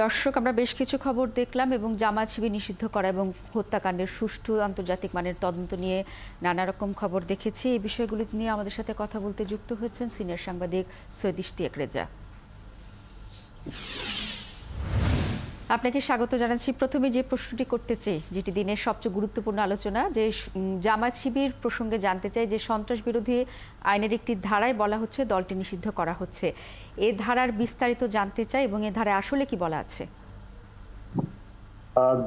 দর্শক, আমরা বেশ কিছু খবর দেখলাম এবং জামায়াত শিবির নিষিদ্ধ করা এবং হত্যাকাণ্ডের সুষ্ঠু আন্তর্জাতিক মানের তদন্ত নিয়ে নানা রকম খবর দেখেছি। এই বিষয়গুলো নিয়ে আমাদের সাথে কথা বলতে যুক্ত হয়েছেন সিনিয়র সাংবাদিক সৈয়দ ইশতিয়াক রেজা। আপনাকে স্বাগত জানাচ্ছি। প্রথমে যে প্রশ্নটি করতে চাই, যেটি দিনের সবচেয়ে গুরুত্বপূর্ণ আলোচনা, যে জামায়াত শিবির প্রসঙ্গে জানতে চাই যে সন্ত্রাস বিরোধী আইনের একটি ধারায় বলা হচ্ছে দলটি নিষিদ্ধ করা হচ্ছে। এ ধারার বিস্তারিত জানতে চাই এবং এ ধারায় আসলে কি বলা আছে।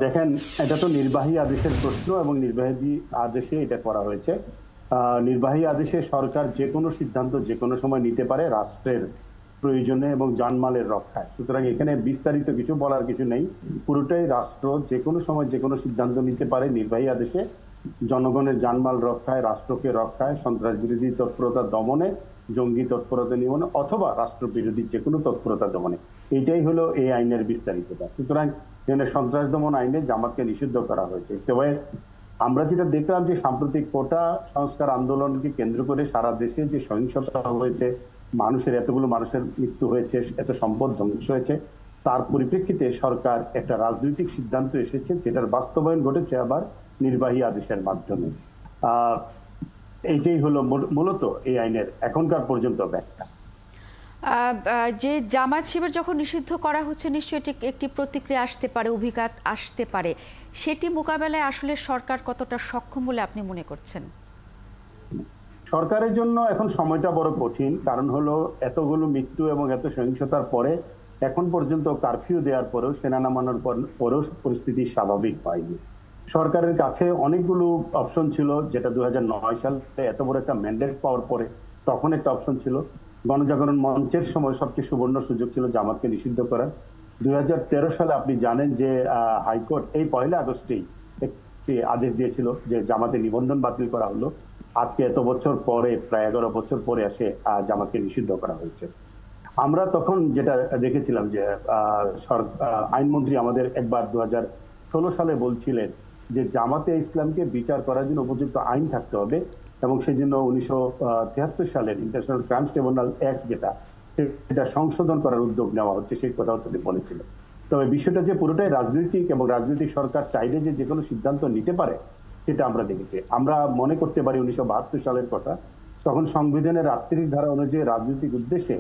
দেখেন, এটা তো নির্বাহী আদেশের প্রশ্ন এবং নির্বাহী আদেশে এটা করা হয়েছে। নির্বাহী আদেশে সরকার যে কোনো সিদ্ধান্ত যে কোনো সময় নিতে পারে রাষ্ট্রের প্রয়োজনে এবং জানমালের রক্ষায়। সুতরাং এখানে বিস্তারিত কিছু বলার কিছু নেই। পুরোটাই রাষ্ট্র যে কোনো সময় যে কোনো সিদ্ধান্ত নিতে পারে নির্বাহী আদেশে, জনগণের জানমাল রক্ষায়, রাষ্ট্রকে রক্ষায়, সন্ত্রাস বিরোধী তৎপরতা দমনে, জঙ্গি তৎপরতা নিয়মনে অথবা রাষ্ট্র বিরোধী যে কোনো তৎপরতা দমনে। এইটাই হলো এই আইনের বিস্তারিততা। সুতরাং এখানে সন্ত্রাস দমন আইনে জামাতকে নিষিদ্ধ করা হয়েছে। তবে আমরা যেটা দেখলাম যে সাম্প্রতিক কোটা সংস্কার আন্দোলনকে কেন্দ্র করে সারা দেশে যে সহিংসতা হয়েছে, এতগুলো মানুষের মৃত্যু হয়েছে, এত সম্পদ ধ্বংস হয়েছে, তার পরিপ্রেক্ষিতে সরকার একটা রাজনৈতিক সিদ্ধান্ত এসেছে, যেটার বাস্তবায়ন ঘটেছে আবার নির্বাহী আদেশের মাধ্যমে। এইটাই হলো মূলত এই আইনের এখনকার পর্যন্ত ব্যাখ্যা। যে জামায়াত শিবির যখন নিষিদ্ধ করা হচ্ছে, নিশ্চয়ই একটি প্রতিক্রিয়া আসতে পারে, অভিঘাত আসতে পারে। সেটি মোকাবেলায় আসলে সরকার কতটা সক্ষম বলে আপনি মনে করছেন? সরকারের জন্য এখন সময়টা বড় কঠিন, কারণ হলো এতগুলো মৃত্যু এবং এত সহিংসতার পরে এখন পর্যন্ত কারফিউ দেওয়ার পরেও, সেনা নামানোর পরেও পরিস্থিতি স্বাভাবিক হয়নি। সরকারের কাছে অনেকগুলো অপশন ছিল, যেটা 2009 সালে এত বড় একটা ম্যান্ডেট পাওয়ার পরে তখন একটা অপশন ছিল। গণজাগরণ মঞ্চের সময় সবচেয়ে সুবর্ণ সুযোগ ছিল জামাতকে নিষিদ্ধ করার। 2013 সালে আপনি জানেন যে হাইকোর্ট এই 1 আগস্টেই একটি আদেশ দিয়েছিল যে জামাতের নিবন্ধন বাতিল করা হলো। আজকে এত বছর পরে, প্রায় 11 বছর পরে এসে জামাতকে নিষিদ্ধ করা হয়েছে। আমরা তখন যেটা দেখেছিলাম যে আইনমন্ত্রী আমাদের একবার 2016 সালে বলছিলেন যে জামাতে ইসলামকে বিচার করার জন্য উপযুক্ত আইন থাকতে হবে এবং সেই জন্য 1973 সালের ইন্টারন্যাশনাল ক্রাইমস ট্রাইব্যুনাল অ্যাক্ট সেটা সংশোধন করার উদ্যোগ নেওয়া হচ্ছে, সেই কথাও তিনি বলেছিল। তবে বিষয়টা যে পুরোটাই রাজনৈতিক এবং রাজনৈতিক সরকার চাইলে যে কোনো সিদ্ধান্ত নিতে পারে সেটা আমরা দেখেছি। আমরা মনে করতে পারি 1972 সালের কথা, তখন সংবিধানের 38 ধারা অনুযায়ী রাজনৈতিক উদ্দেশ্যে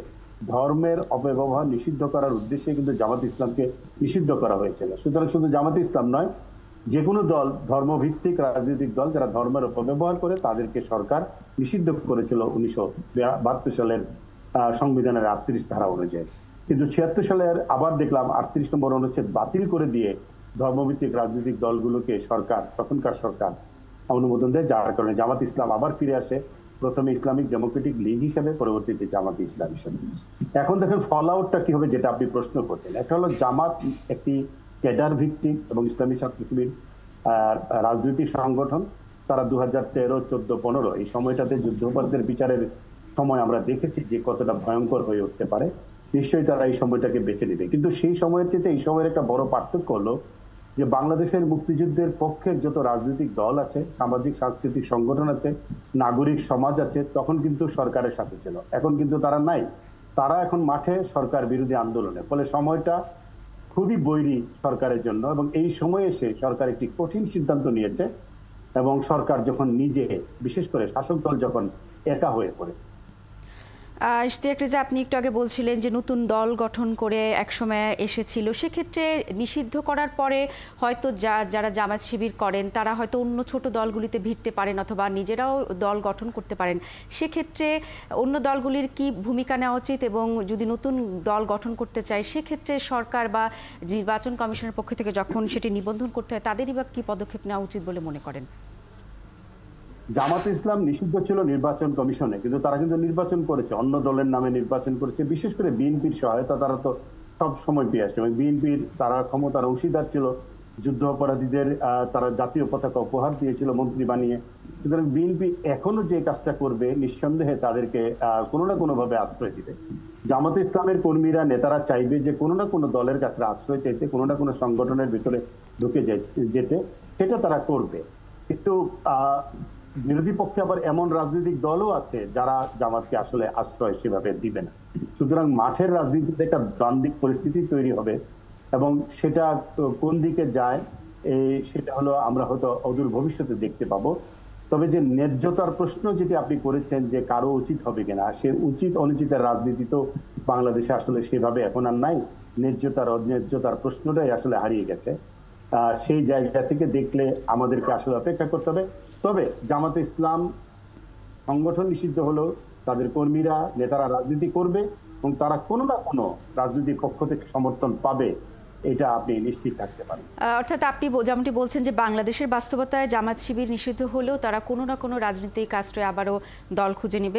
ধর্মের অপব্যবহার নিষিদ্ধ করার উদ্দেশ্যে কিন্তু জামাত ইসলামকে নিষিদ্ধ করা হয়েছিল। সুতরাং শুধু জামাত ইসলাম নয়, যে কোনো দল, ধর্মভিত্তিক রাজনৈতিক দল যারা ধর্মের অপব্যবহার করে তাদেরকে সরকার নিষিদ্ধ করেছিল 1972 সালের সংবিধানের 38 ধারা অনুযায়ী। কিন্তু 76 সালের আবার দেখলাম 38 নম্বর অনুচ্ছেদ বাতিল করে দিয়ে ধর্মভিত্তিক রাজনৈতিক দলগুলোকে তখনকার সরকার অনুমোদন দেয়, যার কারণে জামাত ইসলাম আবার ফিরে আসে, প্রথমে ইসলামিক ডেমোক্রেটিক লীগ হিসেবে, পরবর্তীতে জামাত ইসলাম হিসেবে। এখন দেখেন ফল আউটটা কি হবে, যেটা আপনি প্রশ্ন করছেন। একটা হলো জামাত একটি ক্যাডার ভিত্তিক এবং ইসলামী ছাত্র শিবির রাজনৈতিক সংগঠন। তারা 2013, 14, 15 এই সময়টাতে যুদ্ধাপরাধের বিচারের সময় আমরা দেখেছি যে কতটা ভয়ঙ্কর হয়ে উঠতে পারে। নিশ্চয়ই তারা এই সময়টাকে বেছে নেবে, কিন্তু সেই সময়ের চেয়ে এই সময়ের একটা বড় পার্থক্য হলো যে বাংলাদেশের মুক্তিযুদ্ধের পক্ষের যত রাজনৈতিক দল আছে, সামাজিক সাংস্কৃতিক সংগঠন আছে, নাগরিক সমাজ আছে, তখন কিন্তু সরকারের সাথে ছিল। এখন কিন্তু তারা নাই, তারা এখন মাঠে সরকার বিরোধী আন্দোলনে। ফলে সময়টা খুবই বৈরী সরকারের জন্য, এবং এই সময়ে এসে সরকার একটি কঠিন সিদ্ধান্ত নিয়েছে এবং সরকার যখন নিজে, বিশেষ করে শাসক দল যখন একা হয়ে পড়েছে। ইশতিয়াক রেজা, আপনি একটু আগে বলছিলেন যে নতুন দল গঠন করে একসময় এসেছিল, সেক্ষেত্রে নিষিদ্ধ করার পরে হয়তো যারা জামায়াত শিবির করেন তারা হয়তো অন্য ছোট দলগুলিতে ভিড়তে পারেন অথবা নিজেরাও দল গঠন করতে পারেন। সেক্ষেত্রে অন্য দলগুলির কি ভূমিকা নেওয়া উচিত, এবং যদি নতুন দল গঠন করতে চায় সেক্ষেত্রে সরকার বা নির্বাচন কমিশনের পক্ষ থেকে যখন সেটি নিবন্ধন করতে হয় তাদেরই বা কি পদক্ষেপ নেওয়া উচিত বলে মনে করেন? জামাত ইসলাম নিষিদ্ধ ছিল নির্বাচন কমিশনে, কিন্তু তারা কিন্তু নির্বাচন করেছে, অন্য দলের নামে নির্বাচন করেছে। বিশেষ করে বিএনপির সহায়তা তারা তো সব সময় পেয়ে আসছে, এবং বিএনপির তারা ক্ষমতার অংশীদার ছিল। যুদ্ধ অপরাধীদের তারা জাতীয় পতাকা উপহার দিয়েছিল মন্ত্রী বানিয়ে। সুতরাং বিএনপি এখনো যে কাজটা করবে, নিঃসন্দেহে তাদেরকে কোনো না কোনো ভাবে আশ্রয় দিবে। জামাত ইসলামের কর্মীরা, নেতারা চাইবে যে কোনো না কোনো দলের কাছে আশ্রয় চাইতে, কোনো না কোনো সংগঠনের ভিতরে ঢুকে যেতে, সেটা তারা করবে। কিন্তু বিরোধী পক্ষে আবার এমন রাজনৈতিক দলও আছে যারা জামাতকে আসলে আশ্রয় সেভাবে দিবে না। সুতরাং মাঠের রাজনীতিতে একটা দ্বন্দ্বিক পরিস্থিতি তৈরি হবে এবং সেটা কোন দিকে যায় সেটা হলো আমরা হয়তো অদূর ভবিষ্যতে দেখতে পাবো। তবে যে ন্যায্যতার প্রশ্ন যেটি আপনি করেছেন যে কারো উচিত হবে কিনা, সে উচিত অনুচিতের রাজনীতি তো বাংলাদেশে আসলে সেভাবে এখন আর নাই। ন্যায্যতার অন্যায্যতার প্রশ্নটাই আসলে হারিয়ে গেছে। সেই জায়গা থেকে দেখলে আমাদেরকে আসলে অপেক্ষা করতে হবে। তবে জামাতে ইসলাম সংগঠন নিষিদ্ধ হলেও তাদের কর্মীরা নেতারা রাজনীতি করবে এবং তারা কোনো না কোনো রাজনৈতিক পক্ষ থেকে সমর্থন পাবে, এটা আপনি নিশ্চিত থাকতে পারেন। অর্থাৎ আপনি যেমনটি বলছেন যে বাংলাদেশের বাস্তবতায় জামাত শিবির নিষিদ্ধ হলেও তারা কোনো না কোনো রাজনৈতিক আশ্রয়ে আবারও দল খুঁজে নেবে।